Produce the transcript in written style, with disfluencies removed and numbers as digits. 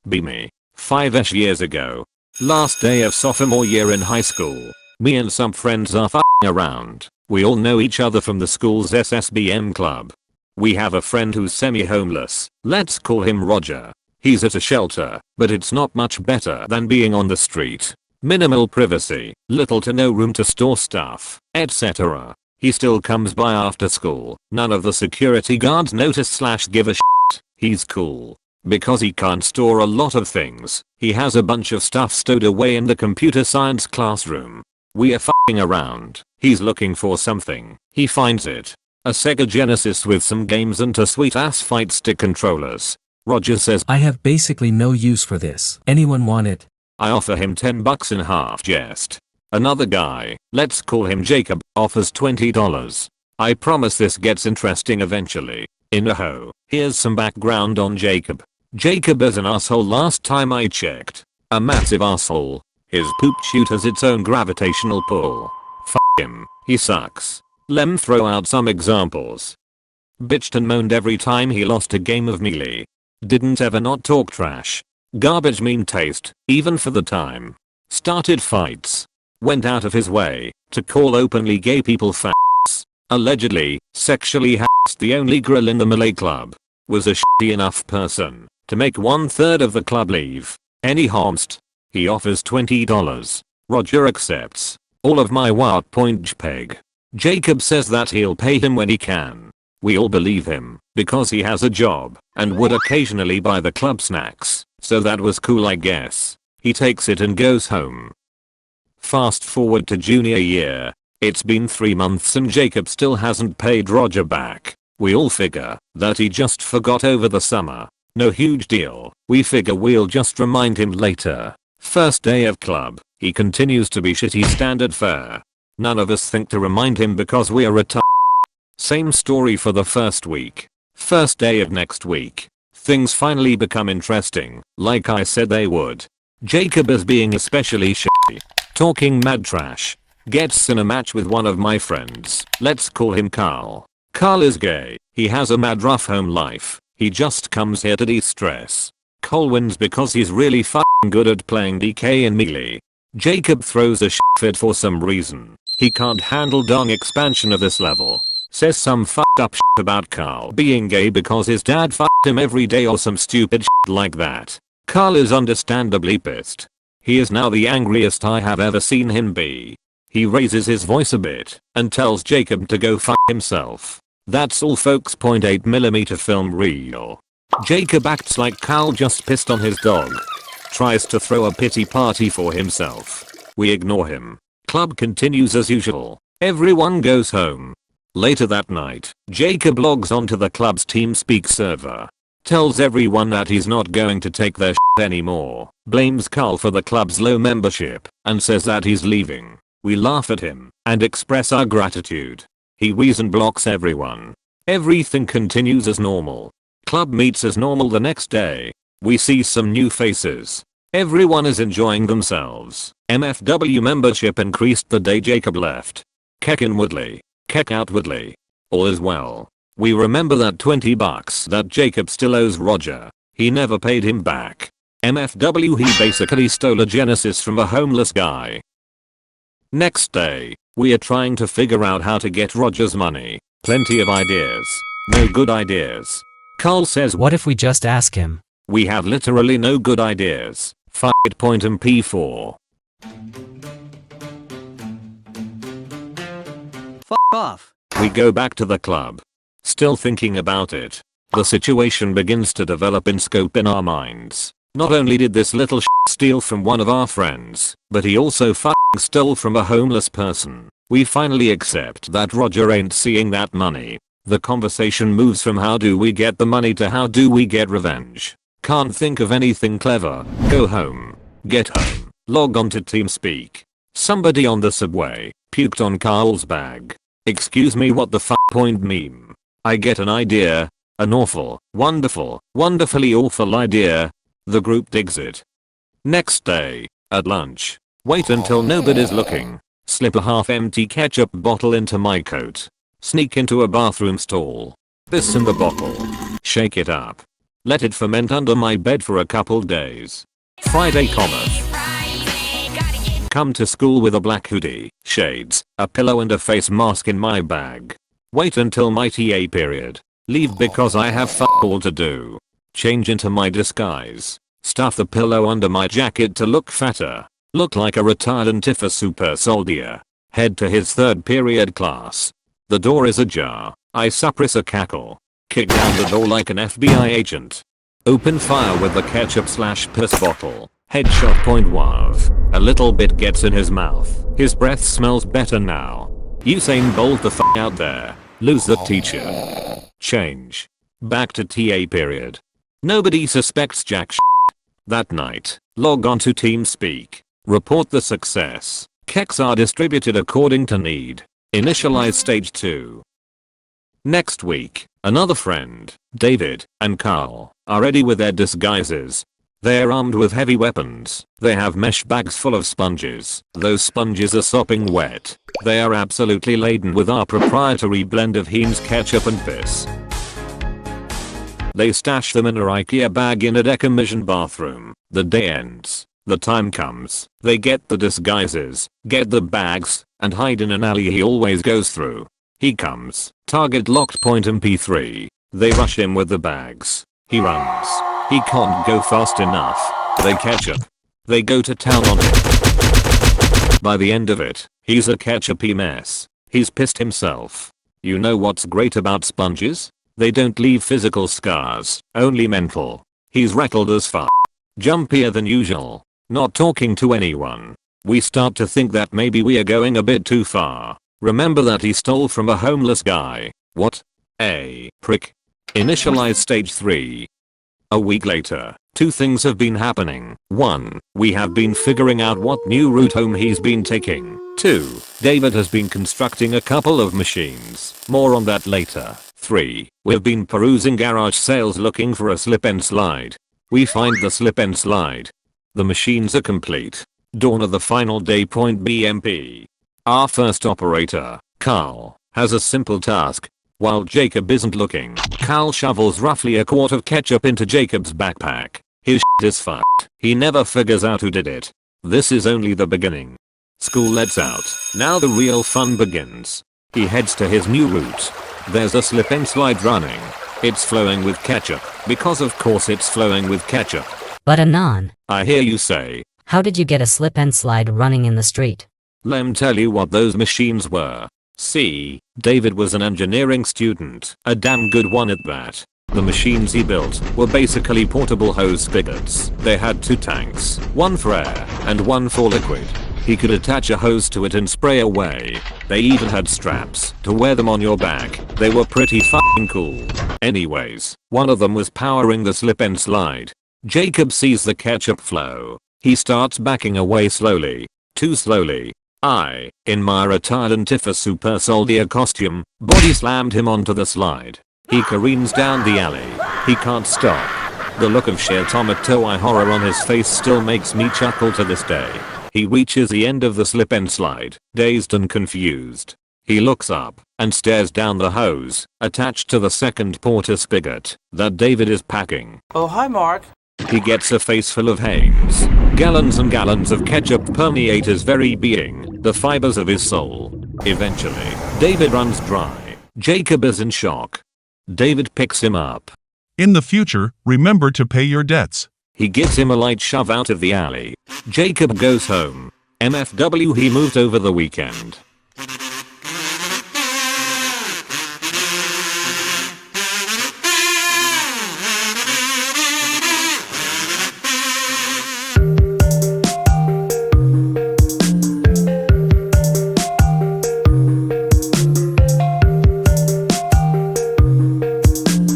Be me. 5ish years ago. Last day of sophomore year in high school. Me and some friends are f***ing around. We all know each other from the school's SSBM club. We have a friend who's semi-homeless. Let's call him Roger. He's at a shelter, but it's not much better than being on the street. Minimal privacy, little to no room to store stuff, etc. He still comes by after school. None of the security guards notice/give a shit. He's cool. Because he can't store a lot of things, he has a bunch of stuff stowed away in the computer science classroom. We are f***ing around. He's looking for something. He finds it. A Sega Genesis with some games and 2 sweet ass fight stick controllers. Roger says, I have basically no use for this. Anyone want it? I offer him $10 in half jest. Another guy, let's call him Jacob, offers $20. I promise this gets interesting eventually. Here's some background on Jacob. Jacob is an asshole last time I checked. A massive asshole. His poop chute has its own gravitational pull. F him, he sucks. Lem throw out some examples. Bitched and moaned every time he lost a game of Melee. Didn't ever not talk trash. Garbage mean taste, even for the time. Started fights. Went out of his way to call openly gay people f***s. Allegedly, sexually harassed the only girl in the Melee club. Was a shitty enough person to make 1/3 of the club leave. Any homst? He offers $20. Roger accepts. All of my wild point JPEG. Jacob says that he'll pay him when he can. We all believe him because he has a job and would occasionally buy the club snacks, so that was cool I guess. He takes it and goes home. Fast forward to junior year. It's been 3 months and Jacob still hasn't paid Roger back. We all figure that he just forgot over the summer. No huge deal. We figure we'll just remind him later. First day of club, he continues to be shitty standard fare. None of us think to remind him because we're retarded. Same story for the first week. First day of next week. Things finally become interesting, like I said they would. Jacob is being especially shitty. Talking mad trash. Gets in a match with one of my friends. Let's call him Carl. Carl is gay. He has a mad rough home life. He just comes here to de-stress. Cole wins because he's really fucking good at playing DK in Melee. Jacob throws a shit fit for some reason. He can't handle dong expansion of this level. Says some fucked up shit about Carl being gay because his dad fucked him every day or some stupid shit like that. Carl is understandably pissed. He is now the angriest I have ever seen him be. He raises his voice a bit and tells Jacob to go fuck himself. That's all folks. 8mm film reel. Jacob acts like Carl just pissed on his dog. Tries to throw a pity party for himself. We ignore him. Club continues as usual. Everyone goes home. Later that night, Jacob logs onto the club's TeamSpeak server. Tells everyone that he's not going to take their shit anymore. Blames Carl for the club's low membership and says that he's leaving. We laugh at him and express our gratitude. He reason blocks everyone. Everything continues as normal. Club meets as normal the next day. We see some new faces. Everyone is enjoying themselves. MFW membership increased the day Jacob left. Keck inwardly. Keck outwardly. All is well. We remember that $20 that Jacob still owes Roger. He never paid him back. MFW, he basically stole a Genesis from a homeless guy. Next day, we are trying to figure out how to get Roger's money. Plenty of ideas. No good ideas. Carl says, what if we just ask him? We have literally no good ideas. Fuck it. Point MP4. Fuck off. We go back to the club. Still thinking about it. The situation begins to develop in scope in our minds. Not only did this little steal from one of our friends, but he also fucking stole from a homeless person. We finally accept that Roger ain't seeing that money. The conversation moves from how do we get the money to how do we get revenge. Can't think of anything clever. Go home. Get home. Log on to TeamSpeak. Somebody on the subway puked on Carl's bag. Excuse me, what the fuck? Point meme. I get an idea. An awful, wonderful, wonderfully awful idea. The group digs it. Next day, at lunch. Wait until nobody's looking. Slip a half-empty ketchup bottle into my coat. Sneak into a bathroom stall. Piss in the bottle. Shake it up. Let it ferment under my bed for a couple days. Friday cometh. Come to school with a black hoodie, shades, a pillow and a face mask in my bag. Wait until my TA period. Leave because I have fuck all to do. Change into my disguise. Stuff the pillow under my jacket to look fatter. Look like a retired Antifa super soldier. Head to his third period class. The door is ajar. I suppress a cackle. Kick down the door like an FBI agent. Open fire with the ketchup/piss bottle. Headshot point wav. A little bit gets in his mouth. His breath smells better now. Usain Bolt the f out there. Lose the teacher. Change. Back to TA period. Nobody suspects jack shit. That night, log on to TeamSpeak. Report the success. Keks are distributed according to need. Initialize stage 2. Next week, another friend, David, and Carl, are ready with their disguises. They're armed with heavy weapons. They have mesh bags full of sponges. Those sponges are sopping wet. They are absolutely laden with our proprietary blend of Heinz ketchup and piss. They stash them in a IKEA bag in a decommissioned bathroom. The day ends. The time comes. They get the disguises, get the bags, and hide in an alley he always goes through. He comes. Target locked point MP3. They rush him with the bags. He runs. He can't go fast enough. They catch up. They go to town on him. By the end of it, he's a ketchupy mess. He's pissed himself. You know what's great about sponges? They don't leave physical scars, only mental. He's rattled as fuck. Jumpier than usual. Not talking to anyone. We start to think that maybe we are going a bit too far. Remember that he stole from a homeless guy. What? A prick. Initialize stage 3. A week later, 2 things have been happening. 1. We have been figuring out what new route home he's been taking. 2. David has been constructing a couple of machines. More on that later. 3. We've been perusing garage sales looking for a slip and slide. We find the slip and slide. The machines are complete. Dawn of the final day. Point BMP. Our first operator, Carl, has a simple task. While Jacob isn't looking, Carl shovels roughly a quart of ketchup into Jacob's backpack. His shit is fucked. He never figures out who did it. This is only the beginning. School lets out. Now the real fun begins. He heads to his new route. There's a slip and slide running. It's flowing with ketchup, because of course it's flowing with ketchup. But Anon, I hear you say. how did you get a slip and slide running in the street? Lem tell you what those machines were. See, David was an engineering student, a damn good one at that. The machines he built were basically portable hose spigots. They had 2 tanks, one for air and one for liquid. He could attach a hose to it and spray away. They even had straps to wear them on your back. They were pretty fucking cool. Anyways, one of them was powering the slip and slide. Jacob sees the ketchup flow. He starts backing away slowly. Too slowly. I, in my retired Antifa super soldier costume, body slammed him onto the slide. He careens down the alley. He can't stop. The look of sheer tomato eye horror on his face still makes me chuckle to this day. He reaches the end of the slip and slide, dazed and confused. He looks up and stares down the hose attached to the second porter spigot that David is packing. Oh, hi, Mark. He gets a face full of Heinz. Gallons and gallons of ketchup permeate his very being, the fibers of his soul. Eventually, David runs dry. Jacob is in shock. David picks him up. In the future, remember to pay your debts. He gives him a light shove out of the alley. Jacob goes home. MFW, he moved over the weekend.